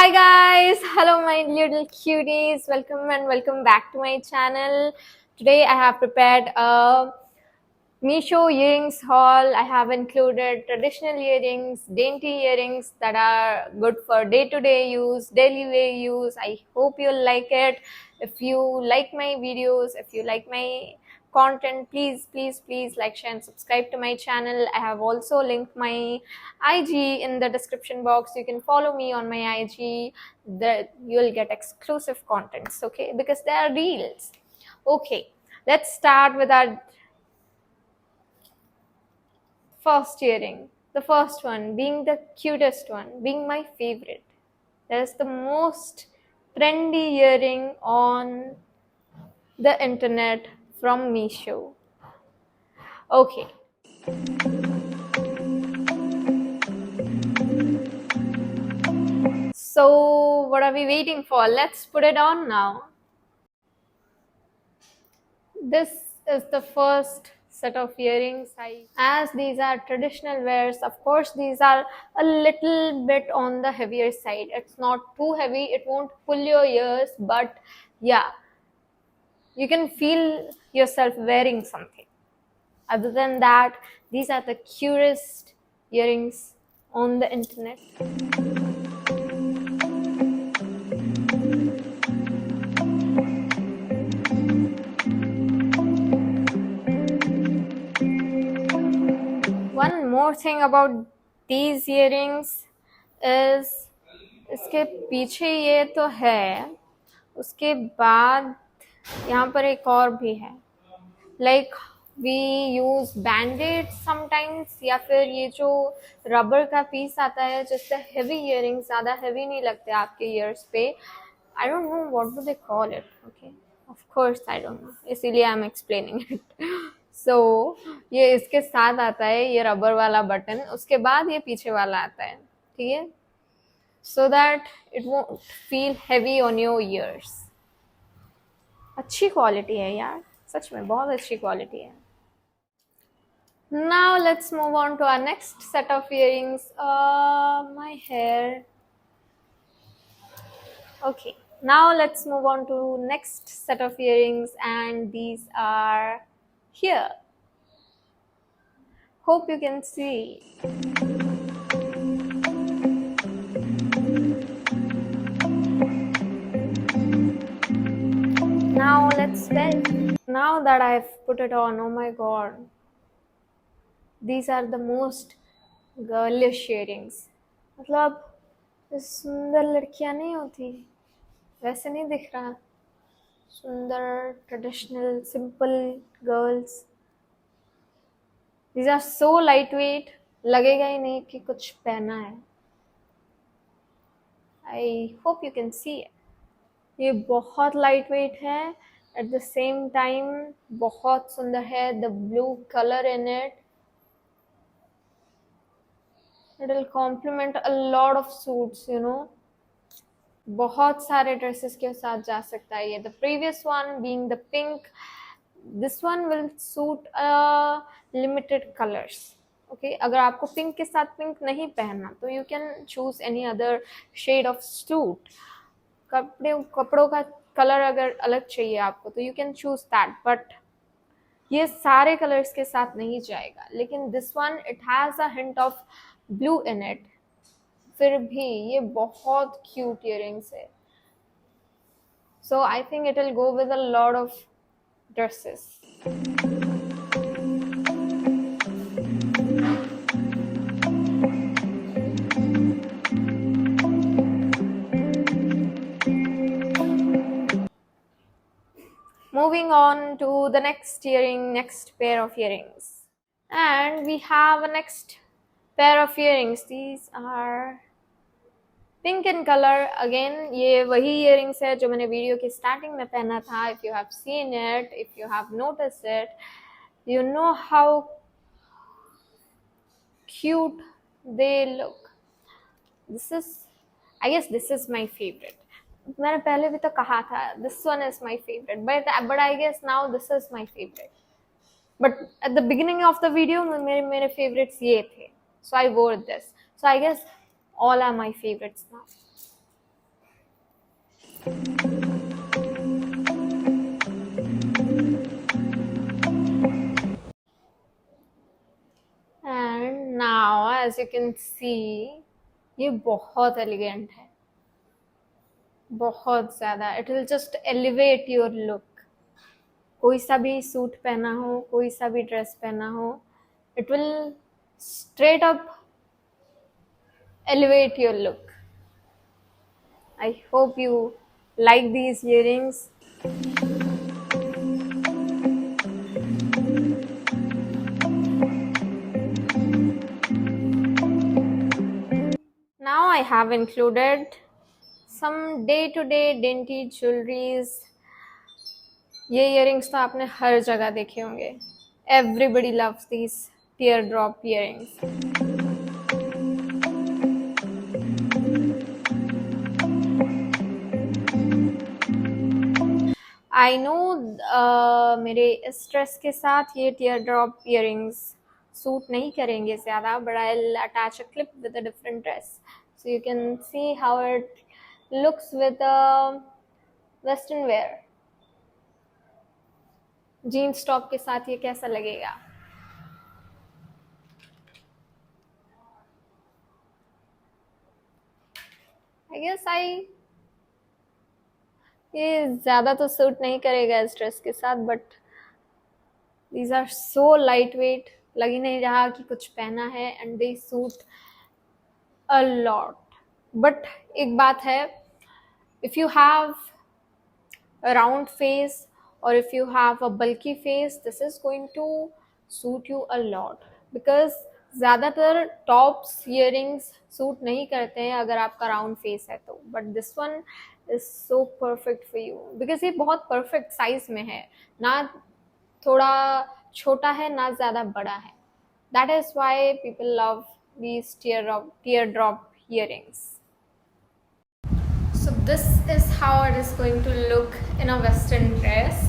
Hi guys, hello my little cuties, welcome back to my channel. Today I have prepared a Misho earrings haul. I have included traditional earrings, dainty earrings that are good for day-to-day use, daily wear use. I hope you'll like it. If you like my videos, if you like my content, please like, share and subscribe to my channel. I have also linked my IG in the description box. You can follow me on my IG. That you'll get exclusive contents, okay, because they are reels. Okay, let's start with our first earring. The first one being the cutest one, being my favorite. That is the most trendy earring on the internet from Misho. Okay. So what are we waiting for? Let's put it on now. This is the first set of earrings. As these are traditional wears, of course these are a little bit on the heavier side. It's not too heavy, it won't pull your ears, but yeah, you can feel yourself wearing something. Other than that, these are the cutest earrings on the internet. One more thing about these earrings is इसके पीछे ये तो है, उसके बाद यहाँ पर एक और भी है. Like we use band-aid sometimes, या फिर ये जो रबर का पीस आता है जिससे heavy earrings ज़्यादा heavy नहीं लगते आपके ears पे. I don't know what do they call it. Okay, of course I don't know, इसीलिए I'm explaining it. So ये इसके साथ आता है ये रबर वाला बटन, उसके बाद ये पीछे वाला आता है, ठीक है, so that it won't feel heavy on your ears. अच्छी क्वालिटी है यार, सच में बहुत अच्छी क्वालिटी है. Now let's move on to our next set of earrings. My hair. Okay, now let's move on to next set of earrings, and these are here. Hope you can see. Now let's wear. Now that I've put it on, oh my god, these are the most girlish earrings. मतलब सुंदर लड़कियां नहीं होती वैसे नहीं दिख रहा. सुंदर traditional simple girls. These are so lightweight, लगेगा ही नहीं कि कुछ पहना है. I hope you can see it. ये बहुत lightweight है, at the same time बहुत सुंदर है. The blue color in it, it will complement a lot of suits, you know. बहुत सारे ड्रेसेस के साथ जा सकता है ये. The previous one being the pink, this one will suit limited colors. Okay, अगर आपको पिंक के साथ पिंक नहीं पहनना तो you can choose any other shade of suit. कपड़ों का कलर अगर अलग चाहिए आपको तो you can choose that, but ये सारे कलर्स के साथ नहीं जाएगा. लेकिन this one it has a hint of blue in it. फिर भी ये बहुत क्यूट इयरिंग्स है. So I think it will go with a lot of dresses. Moving on to the next pair of earrings. And we have a next pair of earrings. These are pink in color. Again, ये वही earrings है जो मैंने video की starting में पहना था. If you have seen it, if you have noticed it, you know how cute they look. I guess this is my favorite. मैंने पहले भी तो कहा था this one is my favorite, but I guess now this is my favorite. But at the beginning of the video मेरे favorites ये थे, so I wore this. So I guess all are my favorites now. And now as you can see, ये बहुत elegant है, बहुत ज़्यादा. It will just elevate your look. कोई सा भी सूट पहना हो, कोई सा भी ड्रेस पहना हो, it will straight up elevate your look. I hope you like these earrings. Now I have included some day-to-day dainty jewelries. ये earrings तो आपने हर जगह देखे होंगे. Everybody loves these teardrop earrings. I know मेरे इस ड्रेस के साथ ये टीयर ड्रॉप इयरिंग्स सूट नहीं करेंगे ज़्यादा, but I will attach a clip with a different dress so you can see how it looks with western wear. Jeans top के साथ ये कैसा लगेगा? आई गेस ये ज़्यादा तो सूट नहीं करेगा इस ड्रेस के साथ, but these are so light weight, लग ही नहीं रहा कि कुछ पहना है, and they suit a lot. But एक बात है, if you have a round face or if you have a bulky face, this is going to suit you a lot because ज़्यादातर टॉप्स इयरिंग्स सूट नहीं करते हैं अगर आपका round face है तो, but this one is so perfect for you because ये बहुत परफेक्ट साइज में है, ना थोड़ा छोटा है ना ज़्यादा बड़ा है. That is why people love these teardrop earrings. So this is how it is going to look in a western dress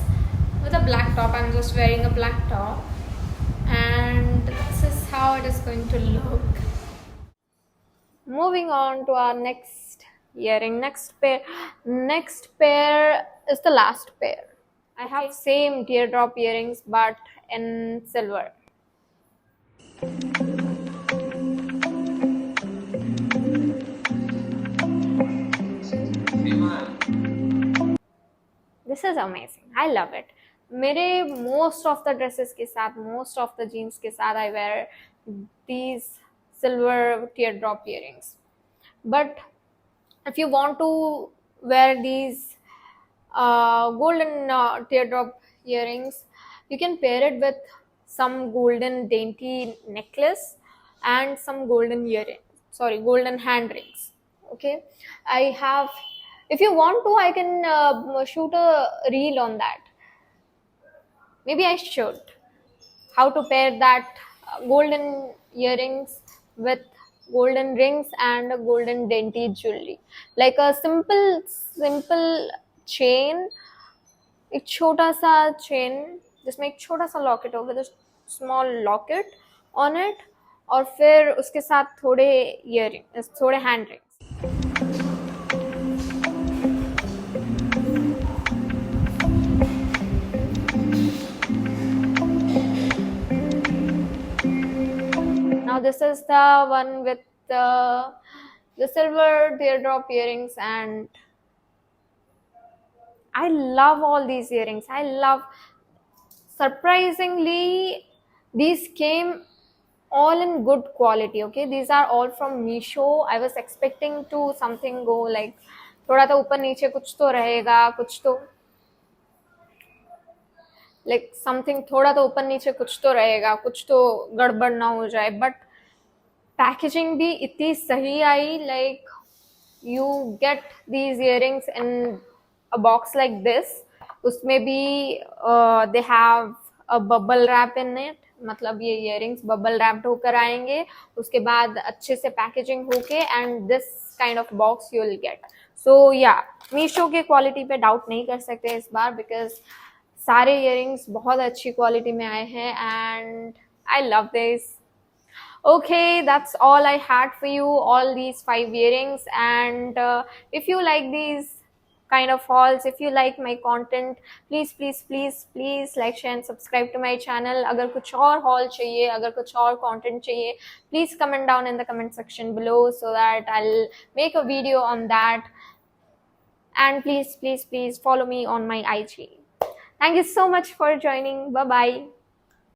with a black top. I'm just wearing a black top and this is how it is going to look. Moving on to our next earring. Next pair is the last pair. I have same teardrop earrings but in silver. This is amazing. I love it. मेरे most of the dresses के साथ, most of the jeans के साथ I wear these silver teardrop earrings. But if you want to wear these golden teardrop earrings, you can pair it with some golden dainty necklace and some golden golden hand rings. Okay, I have, if you want to, I can shoot a reel on that. Maybe I should. How to pair that golden earrings with golden rings and a golden dainty jewelry. Like a simple chain, एक छोटा सा chain जिसमें एक छोटा सा locket हो, with a small locket on it, और फिर उसके साथ थोड़े earrings, थोड़े hand rings. Now this is the one with the silver teardrop earrings, and I love all these earrings. I love, surprisingly, these came all in good quality. Okay, these are all from Meesho. I was expecting to something go like थोड़ा तो ऊपर नीचे कुछ तो रहेगा, कुछ तो like something थोड़ा तो ऊपर नीचे कुछ तो रहेगा, कुछ तो गड़बड़ ना हो जाए. बट पैकेजिंग भी इतनी सही आई, like you get these earrings in a box like this. उसमें भी they have a bubble wrap in it, मतलब ये earrings bubble wrapped होकर आएंगे, उसके बाद अच्छे से पैकेजिंग होके, and this kind of box you will get. So yeah, Meesho के क्वालिटी पे डाउट नहीं कर सकते इस बार, बिकॉज सारे earrings बहुत अच्छी क्वालिटी में आए हैं, and I love this. Okay, that's all I had for you, all these 5 earrings, and if you like these kind of hauls. If you like my content, please like, share and subscribe to my channel. अगर कुछ और haul चाहिए, अगर कुछ और content चाहिए, please comment down in the comment section below so that I'll make a video on that. And please follow me on my IG. Thank you so much for joining. Bye bye.